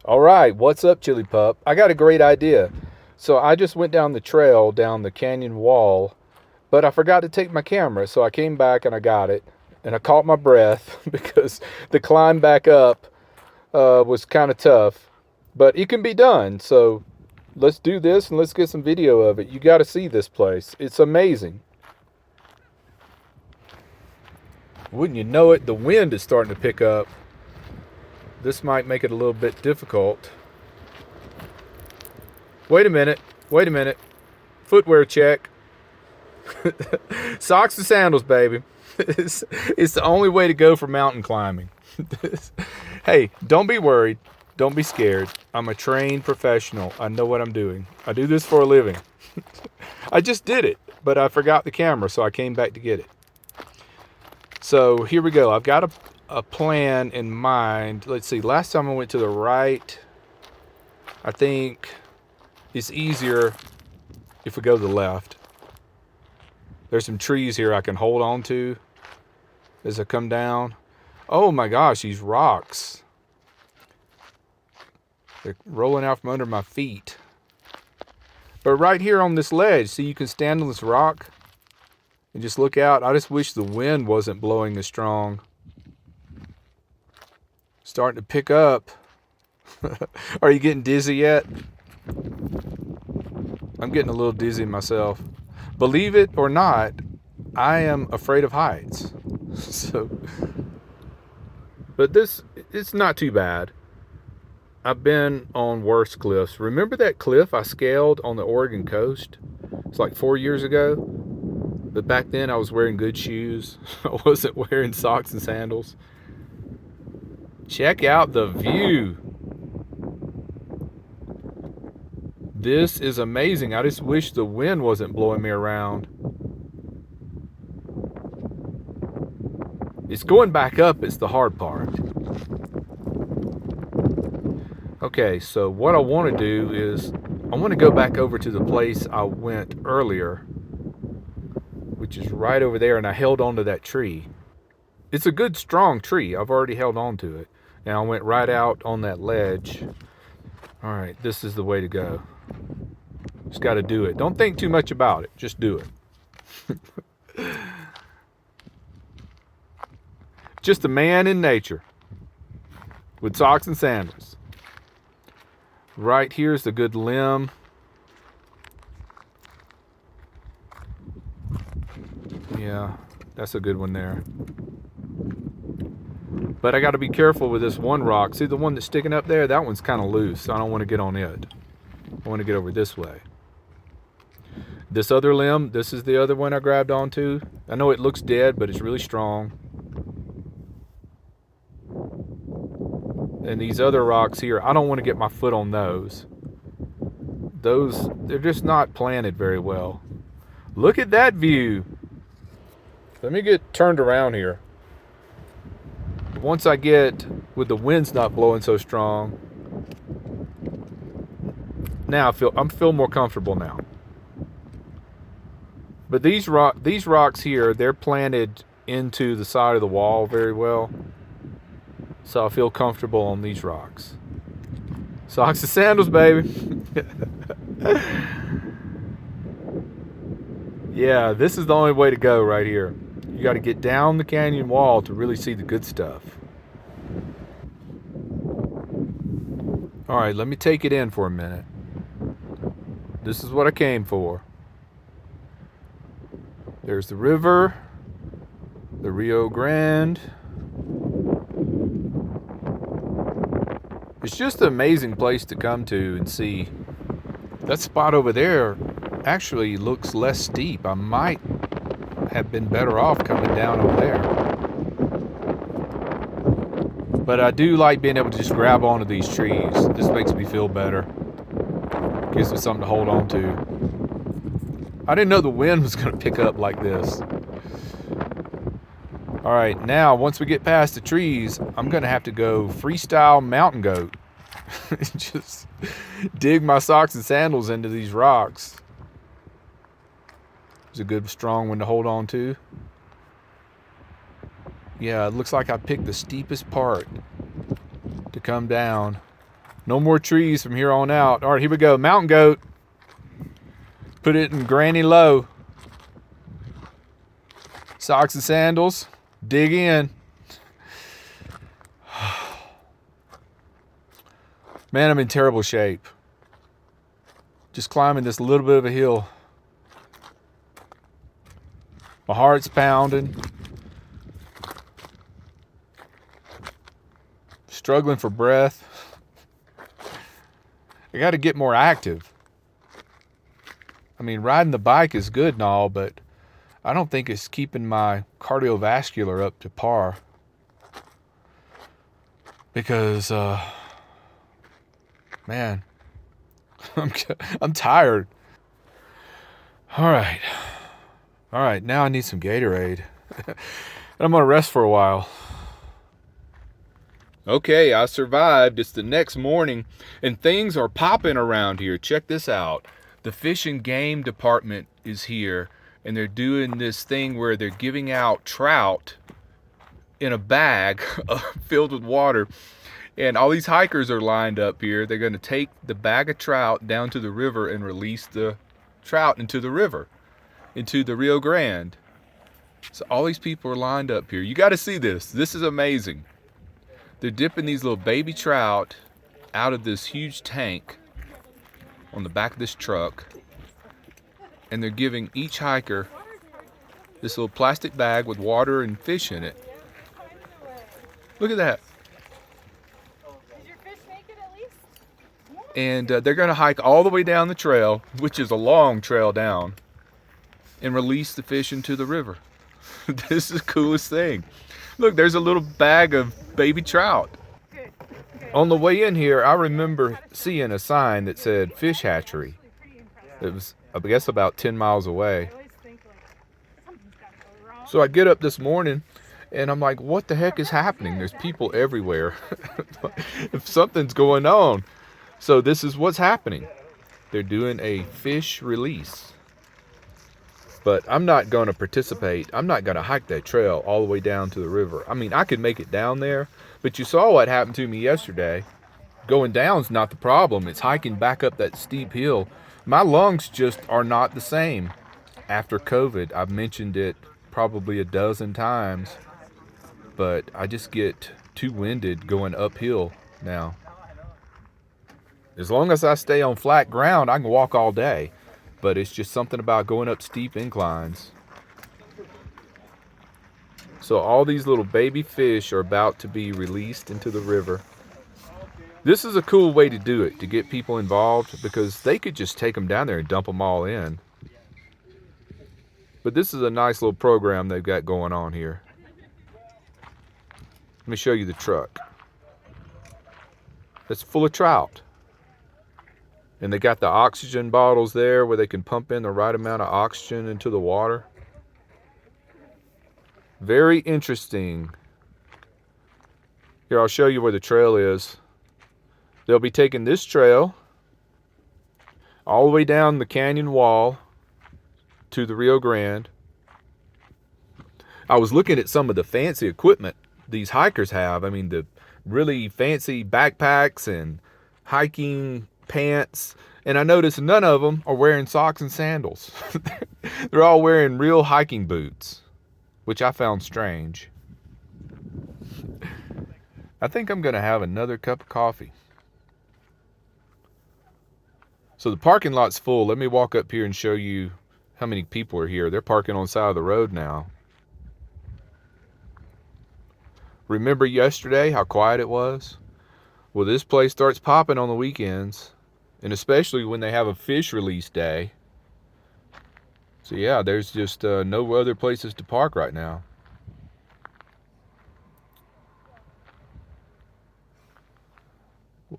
All right, what's up, Chili Pup? I got a great idea. So I just went down the trail, down the canyon wall, but I forgot to take my camera. So I came back and I got it. And I caught my breath because the climb back up was kind of tough. But it can be done. So let's do this and let's get some video of it. You got to see this place. It's amazing. Wouldn't you know it, the wind is starting to pick up. This might make it a little bit difficult. Wait a minute. Wait a minute. Footwear check. Socks and sandals, baby. It's the only way to go for mountain climbing. Hey, don't be worried. Don't be scared. I'm a trained professional. I know what I'm doing. I do this for a living. I just did it, but I forgot the camera, so I came back to get it. So here we go. I've got a plan in mind. Let's see. Last time I went to the right. I think it's easier if we go to the left. There's some trees here I can hold on to as I come down. Oh my gosh, these rocks. They're rolling out from under my feet. But right here on this ledge, see, you can stand on this rock and just look out. I just wish the wind wasn't blowing as strong. Starting to pick up. Are you getting dizzy yet? I'm getting a little dizzy myself. Believe it or not, I am afraid of heights. But it's not too bad. I've been on worse cliffs. Remember that cliff I scaled on the Oregon coast? It's like 4 years ago. But back then I was wearing good shoes. I wasn't wearing socks and sandals. Check out the view. This is amazing. I just wish the wind wasn't blowing me around. It's going back up. It's the hard part. Okay, so what I want to do is I want to go back over to the place I went earlier, which is right over there, and I held onto that tree. It's a good, strong tree. I've already held on to it. Now I went right out on that ledge. All right, this is the way to go. Just got to do it. Don't think too much about it. Just do it. Just a man in nature with socks and sandals. Right here's the good limb. Yeah, that's a good one there. But I got to be careful with this one rock. See the one that's sticking up there? That one's kind of loose. I don't want to get on it. I want to get over this way. This other limb, this is the other one I grabbed onto. I know it looks dead, but it's really strong. And these other rocks here, I don't want to get my foot on those. They're just not planted very well. Look at that view. Let me get turned around here. Once I get, with the wind's not blowing so strong, now I feel more comfortable now. But these rocks here, they're planted into the side of the wall very well. So I feel comfortable on these rocks. Socks and sandals, baby. Yeah, this is the only way to go right here. You got to get down the canyon wall to really see the good stuff. All right, let me take it in for a minute. This is what I came for. There's the river, the Rio Grande. It's just an amazing place to come to and see. That spot over there actually looks less steep. I might have been better off coming down over there. But I do like being able to just grab onto these trees. This makes me feel better. Gives me something to hold on to. I didn't know the wind was going to pick up like this. All right, now once we get past the trees, I'm going to have to go freestyle mountain goat. Just dig my socks and sandals into these rocks. It's a good strong one to hold on to. Yeah, it looks like I picked the steepest part to come down. No more trees from here on out. All right, here we go. Mountain goat. Put it in granny low. Socks and sandals. Dig in. Man, I'm in terrible shape. Just climbing this little bit of a hill. My heart's pounding. Struggling for breath. I got to get more active. I mean, riding the bike is good and all, but I don't think it's keeping my cardiovascular up to par. Because, man, I'm tired. All right, now I need some Gatorade. And I'm going to rest for a while. Okay, I survived. It's the next morning, and things are popping around here. Check this out. The Fish and Game Department is here, and they're doing this thing where they're giving out trout in a bag filled with water. And all these hikers are lined up here. They're going to take the bag of trout down to the river and release the trout into the river, into the Rio Grande. So all these people are lined up here. You got to see this. This is amazing. They're dipping these little baby trout out of this huge tank on the back of this truck, and they're giving each hiker this little plastic bag with water and fish in it. Look at that. Is your fish naked at least? And they're going to hike all the way down the trail, which is a long trail down, and release the fish into the river. This is the coolest thing. Look, there's a little bag of baby trout. Good. On the way in here, I remember seeing a sign that said fish hatchery. It was, I guess, about 10 miles away. So I get up this morning and I'm like, what the heck is happening? There's people everywhere. If something's going on. So this is what's happening. They're doing a fish release. But I'm not going to participate. I'm not going to hike that trail all the way down to the river. I mean, I could make it down there, but you saw what happened to me yesterday. Going down's not the problem. It's hiking back up that steep hill. My lungs just are not the same after COVID. I've mentioned it probably a dozen times, but I just get too winded going uphill now. As long as I stay on flat ground, I can walk all day. But it's just something about going up steep inclines. So all these little baby fish are about to be released into the river. This is a cool way to do it, to get people involved, because they could just take them down there and dump them all in. But this is a nice little program they've got going on here. Let me show you the truck. It's full of trout. And they got the oxygen bottles there where they can pump in the right amount of oxygen into the water. Very interesting. Here, I'll show you where the trail is. They'll be taking this trail all the way down the canyon wall to the Rio Grande. I was looking at some of the fancy equipment these hikers have. I mean, the really fancy backpacks and hiking pants, and I noticed none of them are wearing socks and sandals. They're all wearing real hiking boots, which I found strange. I think I'm going to have another cup of coffee. So the parking lot's full. Let me walk up here and show you how many people are here. They're parking on the side of the road now. Remember yesterday how quiet it was? Well, this place starts popping on the weekends, and especially when they have a fish release day. So yeah, there's just no other places to park right now.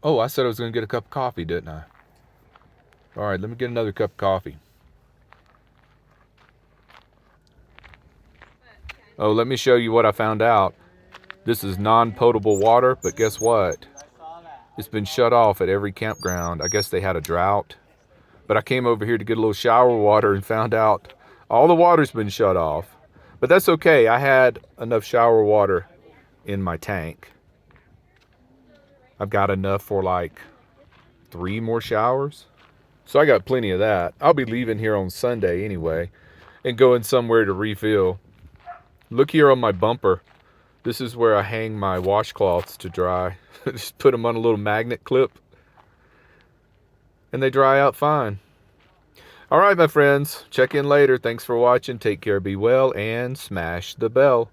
Oh, I said I was going to get a cup of coffee, didn't I? All right, let me get another cup of coffee. Oh, let me show you what I found out. This is non-potable water, but guess what? It's been shut off at every campground. I guess they had a drought. But I came over here to get a little shower water and found out all the water's been shut off. But that's okay. I had enough shower water in my tank. I've got enough for like 3 more showers. So I got plenty of that. I'll be leaving here on Sunday anyway and going somewhere to refill. Look here on my bumper. This is where I hang my washcloths to dry. Just put them on a little magnet clip and they dry out fine. All right, my friends, check in later. Thanks for watching. Take care, be well, and smash the bell.